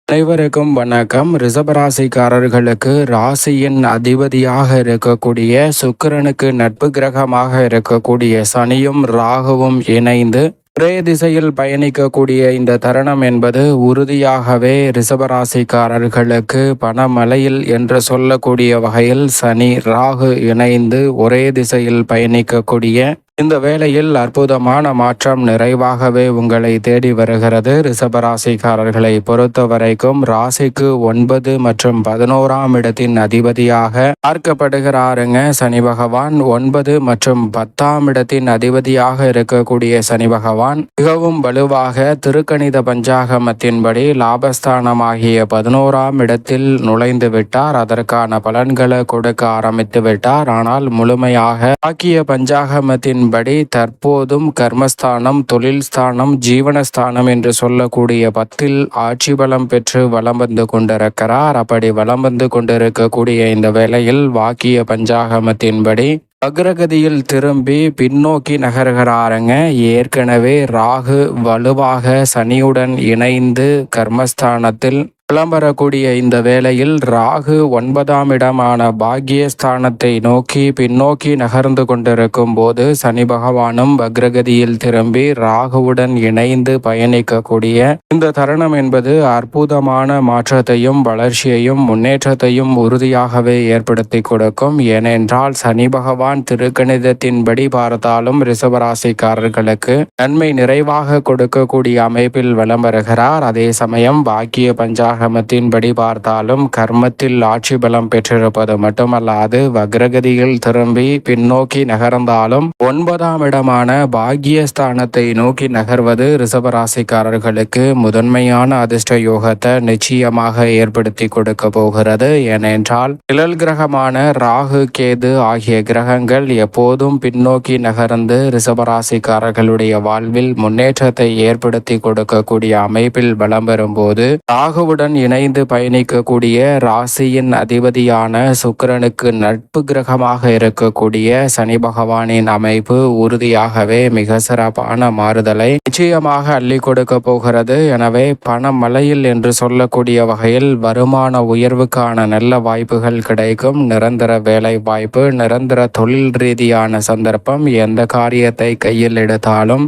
அனைவருக்கும் வணக்கம். ரிஷபராசிக்காரர்களுக்கு ராசியின் அதிபதியாக இருக்கக்கூடிய சுக்கிரனுக்கு நட்பு கிரகமாக இருக்கக்கூடிய சனியும் ராகுவும் இணைந்து ஒரே திசையில் பயணிக்கக்கூடிய இந்த தருணம் என்பது உறுதியாகவே ரிஷபராசிக்காரர்களுக்கு பணமழையில் என்று சொல்லக்கூடிய வகையில் சனி ராகு இணைந்து ஒரே திசையில் பயணிக்கக்கூடிய இந்த வேளையில் அற்புதமான மாற்றம் நிறைவாகவே உங்களை தேடி வருகிறது. ரிஷபராசிக்காரர்களை பொறுத்த வரைக்கும் ராசிக்கு 9 மற்றும் 11ஆம் இடத்தின் அதிபதியாக பார்க்கப்படுகிறாருங்க சனி பகவான். 9 மற்றும் 10ஆம் இடத்தின் அதிபதியாக இருக்கக்கூடிய சனி பகவான் மிகவும் வலுவாக திருக்கணித பஞ்சாகமத்தின்படி லாபஸ்தானமாகிய 11ஆம் இடத்தில் நுழைந்து விட்டார். அதற்கான பலன்களை கொடுக்க ஆரம்பித்து விட்டார். ஆனால் முழுமையாக ஆக்கிய பஞ்சாகமத்தின் படி தற்போதும் கர்மஸ்தானம், தொழில் ஸ்தானம், ஜீவனஸ்தானம் என்று சொல்லக்கூடிய 10ல் ஆட்சி பலம் பெற்று வலம் வந்து கொண்டிருக்கிறார். அப்படி வலம் வந்து கொண்டிருக்கக்கூடிய இந்த வேளையில் வாக்கிய பஞ்சாகமத்தின்படி அக்ரகதியில் திரும்பி பின்னோக்கி நகர்கிறாருங்க. ஏற்கனவே ராகு வலுவாக சனியுடன் இணைந்து கர்மஸ்தானத்தில் விளம்பரக்கூடிய இந்த வேளையில் ராகு 9ஆம் இடமான பாக்கியஸ்தானத்தை நோக்கி பின்னோக்கி நகர்ந்து கொண்டிருக்கும் போது சனி பகவானும் வக்ரகதியில் திரும்பி ராகுவுடன் இணைந்து பயணிக்கக்கூடிய இந்த தருணம் என்பது அற்புதமான மாற்றத்தையும் வளர்ச்சியையும் முன்னேற்றத்தையும் உறுதியாகவே ஏற்படுத்தி கொடுக்கும். ஏனென்றால் சனி பகவான் திருக்கணிதத்தின்படி பார்த்தாலும் ரிஷபராசிக்காரர்களுக்கு நன்மை நிறைவாக கொடுக்கக்கூடிய அமைப்பில் விளம்பருகிறார். அதே சமயம் பாக்கிய பஞ்சாகமத்தின்படி பார்த்தாலும் கர்மத்தில் ஆட்சி பலம் பெற்றிருப்பது மட்டுமல்லாது வக்ரகதியில் திரும்பி பின்னோக்கி நகர்ந்தாலும் 9ஆம் இடமான பாக்கியஸ்தானத்தை நோக்கி நகர்வது ரிஷபராசிக்காரர்களுக்கு முதன்மையான அதிர்ஷ்ட யோகத்தை நிச்சயமாக ஏற்படுத்தி கொடுக்க போகிறது. ஏனென்றால் நிழல் கிரகமான ராகு, கேது ஆகிய கிரகங்கள் எப்போதும் பின்னோக்கி நகர்ந்து ரிஷபராசிக்காரர்களுடைய வாழ்வில் முன்னேற்றத்தை ஏற்படுத்தி கொடுக்கக்கூடிய அமைப்பில் பலம் பெறும்போது ராகுவுடன் இணைந்து பயணிக்கக்கூடிய ராசியின் அதிபதியான சுக்கிரனுக்கு நட்பு கிரகமாக இருக்கக்கூடிய சனி பகவானின் அமைப்பு உறுதியாகவே மிக சிறப்பான மாறுதலை நிச்சயமாக அள்ளி கொடுக்க போகிறது. எனவே பண மழையில் என்று சொல்லக்கூடிய வகையில் வருமான உயர்வுக்கான நல்ல வாய்ப்புகள் கிடைக்கும். நிரந்தர வேலை வாய்ப்பு, நிரந்தர தொழில் ரீதியான சந்தர்ப்பம், எந்த காரியத்தை கையில் எடுத்தாலும்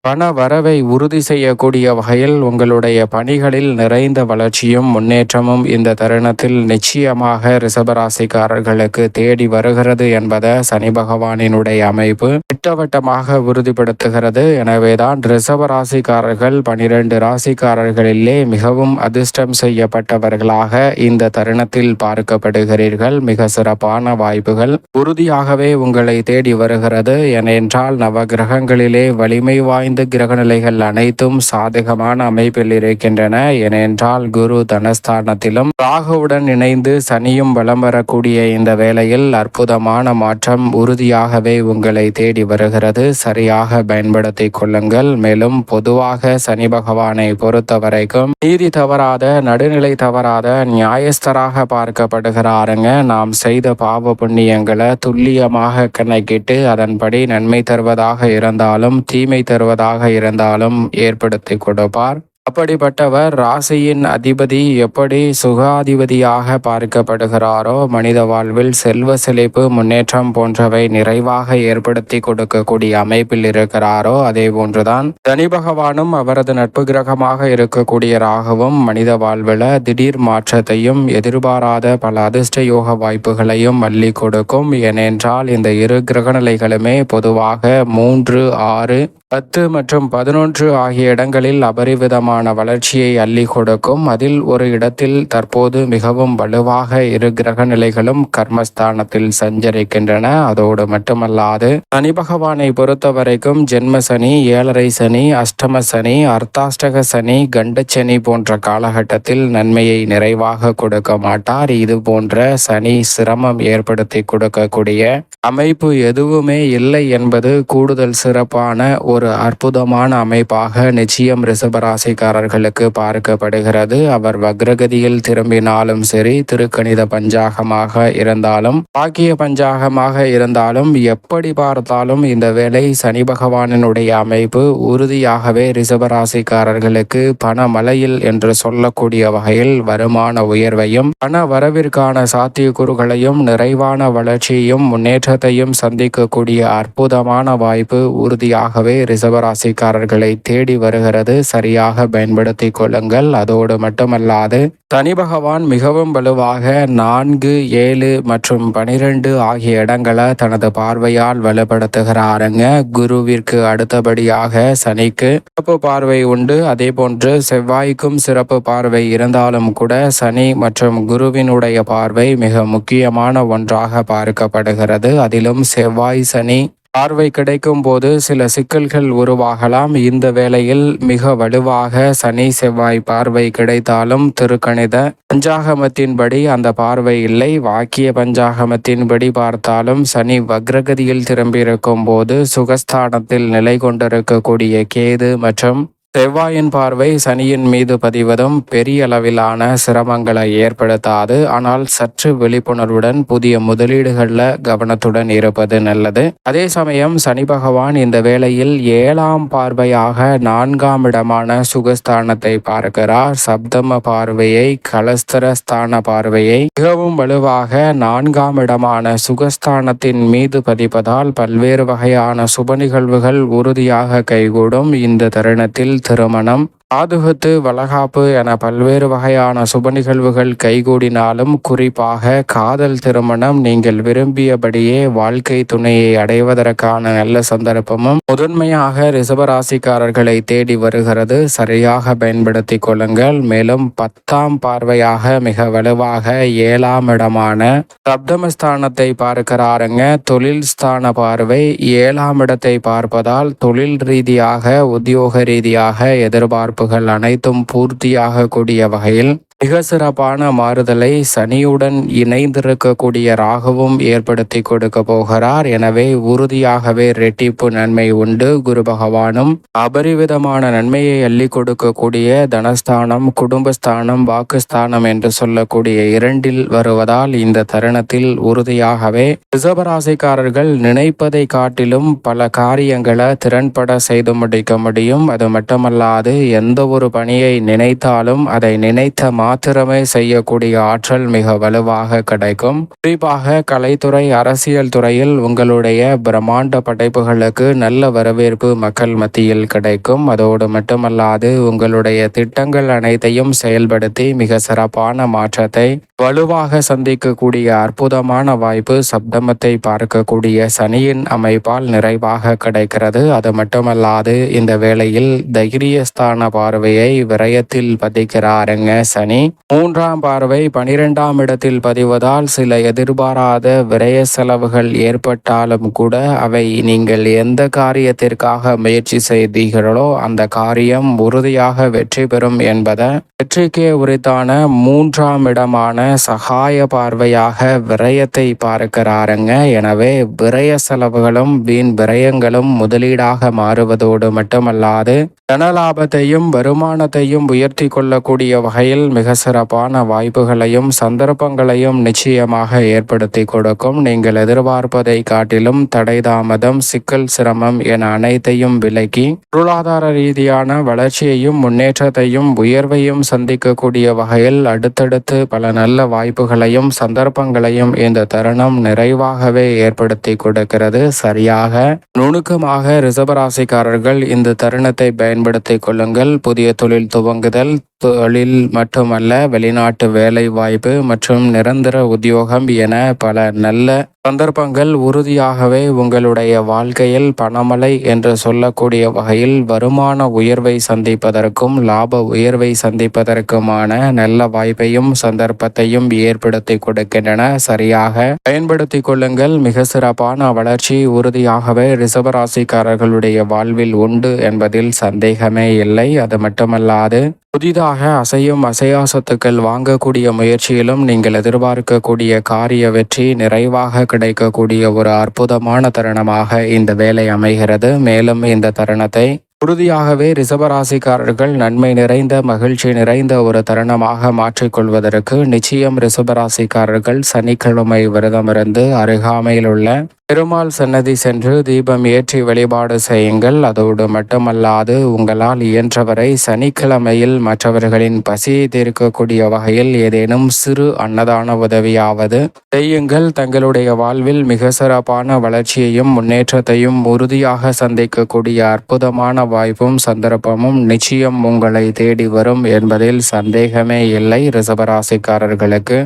பண வரவை உறுதி செய்யக்கூடிய வகையில் உங்களுடைய பணிகளில் நிறைந்த வளர்ச்சியும் முன்னேற்றமும் இந்த தருணத்தில் நிச்சயமாக ரிஷபராசிக்காரர்களுக்கு தேடி வருகிறது என்பதை சனி பகவானினுடைய அமைப்பு திட்டவட்டமாக உறுதிப்படுத்துகிறது. எனவேதான் ரிஷபராசிக்காரர்கள் 12 ராசிக்காரர்களிலே மிகவும் அதிர்ஷ்டம் செய்யப்பட்டவர்களாக இந்த தருணத்தில் பார்க்கப்படுகிறீர்கள். மிக சிறப்பான வாய்ப்புகள் உறுதியாகவே உங்களை தேடி வருகிறது. ஏனென்றால் நவ கிரகங்களிலே வலிமை வாய்ந்த கிரகநிலைகள் அனைத்தும் சாதகமான அமைப்பில் இருக்கின்றன. ஏனென்றால் குரு தனஸ்தானத்திலும் ராகுவுடன் இணைந்து சனியும் வலம் வரக்கூடிய இந்த வேளையில் அற்புதமான மாற்றம் உறுதியாகவே உங்களை தேடி வருகிறது. சரியாக பயன்படுத்திக் கொள்ளுங்கள். மேலும் பொதுவாக சனி பகவானை பொறுத்த வரைக்கும் நீதி தவறாத, நடுநிலை தவறாத நியாயஸ்தராக பார்க்கப்படுகிறாருங்க. நாம் செய்த பாவ புண்ணியங்களை துல்லியமாக கணக்கிட்டு அதன்படி நன்மை தருவதாக இருந்தாலும் தீமை தருவதாக இருந்தாலும் ஏற்படுத்தி கொடுப்பார். அப்படிப்பட்டவர் ராசியின் அதிபதி எப்படி சுகாதிபதியாக பார்க்கப்படுகிறாரோ மனித வாழ்வில் செல்வ செழிப்பு, முன்னேற்றம் போன்றவை நிறைவாக ஏற்படுத்தி கொடுக்கக்கூடிய அமைப்பில் இருக்கிறாரோ அதே போன்றுதான் சனி பகவானும் அவரது நட்பு கிரகமாக இருக்கக்கூடிய ராகுவும் மனித வாழ்வில் திடீர் மாற்றத்தையும் எதிர்பாராத பல அதிர்ஷ்ட யோக வாய்ப்புகளையும் அள்ளி கொடுக்கும். ஏனென்றால் இந்த இரு கிரகநிலைகளுமே பொதுவாக 3, 6, 10 மற்றும் 11 ஆகிய இடங்களில் அபரிவிதமான வளர்ச்சியை அள்ளி கொடுக்கும். அதில் ஒரு இடத்தில் தற்போது மிகவும் வலுவாக இரு கிரக நிலைகளும் கர்மஸ்தானத்தில் சஞ்சரிக்கின்றன. அதோடு மட்டுமல்லாது சனி பகவானை பொறுத்த வரைக்கும் ஜென்ம சனி, 7.5 சனி, அஷ்டம சனி, அர்த்தாஷ்டக சனி, கண்டச்சனி போன்ற காலகட்டத்தில் நன்மையை நிறைவாக கொடுக்க மாட்டார். இது போன்ற சனி சிரமம் ஏற்படுத்தி கொடுக்கக்கூடிய அமைப்பு எதுவுமே இல்லை என்பது கூடுதல் சிறப்பான ஒரு அற்புதமான அமைப்பாக நிச்சயம் ரிஷபராசிக்காரர்களுக்கு பார்க்கப்படுகிறது. அவர் வக்ரகதியில் திரும்பினாலும் சரி, திருக்கணித பஞ்சாகமாக இருந்தாலும், பாக்கிய பஞ்சாகமாக இருந்தாலும், எப்படி பார்த்தாலும் இந்த வேளை சனி பகவானினுடைய அமைப்பு உறுதியாகவே ரிஷபராசிக்காரர்களுக்கு பணமழையில் என்று சொல்லக்கூடிய வகையில் வருமான உயர்வையும், பண வரவிற்கான சாத்தியக்கூறுகளையும், நிறைவான வளர்ச்சியையும், முன்னேற்றத்தையும் சந்திக்கக்கூடிய அற்புதமான வாய்ப்பு உறுதியாகவே ரிஷபராசிக்காரர்களை தேடி வருகிறது. சரியாக பயன்படுத்திக் கொள்ளுங்கள். அதோடு மட்டுமல்லாது சனி பகவான் மிகவும் வலுவாக 4, 7 மற்றும் 12 ஆகிய இடங்களை தனது பார்வையால் வலுப்படுத்துகிறாருங்க. குருவிற்கு அடுத்தபடியாக சனிக்கு சிறப்பு பார்வை உண்டு. அதே போன்று செவ்வாய்க்கும் சிறப்பு பார்வை இருந்தாலும் கூட சனி மற்றும் குருவினுடைய பார்வை மிக முக்கியமான ஒன்றாக பார்க்கப்படுகிறது. அதிலும் செவ்வாய் சனி பார்வை கிடைக்கும் போது சில சிக்கல்கள் உருவாகலாம். இந்த வேளையில் மிக வலுவாக சனி செவ்வாய் பார்வை கிடைத்தாலும் திருக்கணித பஞ்சாகமத்தின்படி அந்த பார்வை இல்லை. வாக்கிய பஞ்சாகமத்தின்படி பார்த்தாலும் சனி வக்ரகதியில் திரும்பியிருக்கும் போது சுகஸ்தானத்தில் நிலை கொண்டிருக்கக்கூடிய கேது மற்றும் செவ்வாயின் பார்வை சனியின் மீது பதிவதும் பெரிய அளவிலான சிரமங்களை ஏற்படுத்தாது. ஆனால் சற்று விழிப்புணர்வுடன் புதிய முதலீடுகளில் கவனத்துடன் இருப்பது நல்லது. அதே சமயம் சனி பகவான் இந்த வேளையில் 7ஆம் பார்வையாக 4ஆம் இடமான சுகஸ்தானத்தை பார்க்கிறார். சப்தம பார்வையை, கலஸ்தரஸ்தான பார்வையை மிகவும் வலுவாக 4ஆம் இடமான சுகஸ்தானத்தின் மீது பதிப்பதால் பல்வேறு வகையான சுப நிகழ்வுகள் உறுதியாக கைகூடும். இந்த தருணத்தில் திருமணம், காதுகுத்து, வளகாப்பு என பல்வேறு வகையான சுப நிகழ்வுகள் கைகூடினாலும் குறிப்பாக காதல் திருமணம் நீங்கள் விரும்பியபடியே வாழ்க்கை துணையை அடைவதற்கான நல்ல சந்தர்ப்பமும் முதன்மையாக ரிஷபராசிக்காரர்களை தேடி வருகிறது. சரியாக பயன்படுத்திக் கொள்ளுங்கள். மேலும் 10ஆம் பார்வையாக மிக வலுவாக 7ஆம் இடமான சப்தமஸ்தானத்தை பார்க்கிறாருங்க. தொழில் ஸ்தான பார்வை 7ஆம் இடத்தை பார்ப்பதால் தொழில் ரீதியாக, உத்தியோக ரீதியாக எதிர்பார்ப்புகள் அனைத்தும் பூர்த்தியாக கூடிய வகையில் மிக சிறப்பான மாறுதலை சனியுடன் இணைந்திருக்கக்கூடிய ராகுவும் ஏற்படுத்தி கொடுக்க போகிறார். எனவே உறுதியாகவே ரெட்டிப்பு நன்மை உண்டு. குரு பகவானும் அபரிவிதமான நன்மையை அள்ளி கொடுக்கக்கூடிய தனஸ்தானம், குடும்பஸ்தானம், வாக்குஸ்தானம் என்று சொல்லக்கூடிய 2இல் வருவதால் இந்த தருணத்தில் உறுதியாகவே ரிஷபராசிக்காரர்கள் நினைப்பதை காட்டிலும் பல காரியங்களை திறன்பட செய்து முடிக்க முடியும். அது மட்டுமல்லாது எந்த ஒரு பணியை நினைத்தாலும் அதை நினைத்த மாத்திரமே செய்யக்கூடிய ஆற்றல் மிக வலுவாக கிடைக்கும். குறிப்பாக கலைத்துறை, அரசியல் துறையில் உங்களுடைய பிரம்மாண்ட படைப்புகளுக்கு நல்ல வரவேற்பு மக்கள் மத்தியில் கிடைக்கும். அதோடு மட்டுமல்லாது உங்களுடைய திட்டங்கள் அனைத்தையும் செயல்படுத்தி மிக சிறப்பான மாற்றத்தை வலுவாக சந்திக்கக்கூடிய அற்புதமான வாய்ப்பு சப்தமத்தை பார்க்கக்கூடிய சனியின் அமைப்பால் நிறைவாக கிடைக்கிறது. அது மட்டுமல்லாது இந்த வேளையில் தைரியஸ்தான பார்வையை விரயத்தில் பதிக்கிறாருங்க சனி. 3ஆம் பார்வை 12ஆம் இடத்தில் பதிவதால் சில எதிர்பாராத விரய செலவுகள் ஏற்பட்டாலும் கூட அவை நீங்கள் எந்த காரியத்திற்காக முயற்சி செய்தீர்களோ அந்த காரியம் உறுதியாக வெற்றி பெறும் என்பதை வெற்றிக்கே உரித்தான 3ஆம் இடமான சகாய பார்வையாக விரயத்தை பார்க்கிறாருங்க. எனவே விரய செலவுகளும் வீண் விரயங்களும் முதலீடாக மாறுவதோடு மட்டுமல்லாது தனலாபத்தையும் வருமானத்தையும் உயர்த்தி கொள்ளக்கூடிய வகையில் மிக சிறப்பான வாய்ப்புகளையும் சந்தர்ப்பங்களையும் நிச்சயமாக ஏற்படுத்தி கொடுக்கும். நீங்கள் எதிர்பார்ப்பதை காட்டிலும் தடை தாமதம், சிக்கல், சிரமம் என அனைத்தையும் விலக்கி பொருளாதார ரீதியான வளர்ச்சியையும் முன்னேற்றத்தையும் உயர்வையும் சந்திக்கக்கூடிய வகையில் அடுத்தடுத்து பல நல்ல வாய்ப்புகளையும் சந்தர்ப்பங்களையும் இந்த தருணம் நிறைவாகவே ஏற்படுத்தி கொடுக்கிறது. சரியாக நுணுக்கமாக ரிஷபராசிக்காரர்கள் இந்த தருணத்தை பயன்படுத்திக் கொள்ளுங்கள். புதிய தொழில் துவங்குதல், தொழில் மட்டுமல்ல வெளிநாட்டு வேலை வாய்ப்பு மற்றும் நிரந்தர உத்தியோகம் என பல நல்ல சந்தர்ப்பங்கள் உறுதியாகவே உங்களுடைய வாழ்க்கையில் பணமழை என்று சொல்லக்கூடிய வகையில் வருமான உயர்வை சந்திப்பதற்கும் லாப உயர்வை சந்திப்பதற்குமான நல்ல வாய்ப்பையும் சந்தர்ப்பத்தையும் ஏற்படுத்தி கொடுக்கின்றன. சரியாக பயன்படுத்தி கொள்ளுங்கள். மிக சிறப்பான வளர்ச்சி உறுதியாகவே ரிஷபராசிக்காரர்களுடைய வாழ்வில் உண்டு என்பதில் சந்தேகமே இல்லை. அது மட்டுமல்லாது புதிதாக அசையும் அசையா சொத்துக்கள் வாங்கக்கூடிய முயற்சியிலும் நீங்கள் எதிர்பார்க்கக்கூடிய காரிய வெற்றி நிறைவாக கிடைக்கக்கூடிய ஒரு அற்புதமான தருணமாக இந்த வேலை அமைகிறது. மேலும் இந்த தருணத்தை உறுதியாகவே ரிஷபராசிக்காரர்கள் நன்மை நிறைந்த மகிழ்ச்சி நிறைந்த ஒரு தருணமாக மாற்றிக்கொள்வதற்கு நிச்சயம் ரிஷபராசிக்காரர்கள் சனிக்கிழமை விரதமிருந்து அருகாமையில் உள்ள பெருமாள் சன்னதி சென்று தீபம் ஏற்றி வழிபாடு செய்யுங்கள். அதோடு மட்டுமல்லாது உங்களால் இயன்றவரை சனிக்கிழமையில் மற்றவர்களின் பசியை தீர்க்கக்கூடிய வகையில் ஏதேனும் சிறு அன்னதான உதவியாவது செய்யுங்கள். தங்களுடைய வாழ்வில் மிக சிறப்பான வளர்ச்சியையும் முன்னேற்றத்தையும் உறுதியாக சந்திக்கக்கூடிய அற்புதமான வாய்ப்பும் சந்தர்ப்பமும் நிச்சயம் உங்களை தேடி வரும் என்பதில் சந்தேகமே இல்லை. ரிஷபராசிக்காரர்களுக்கு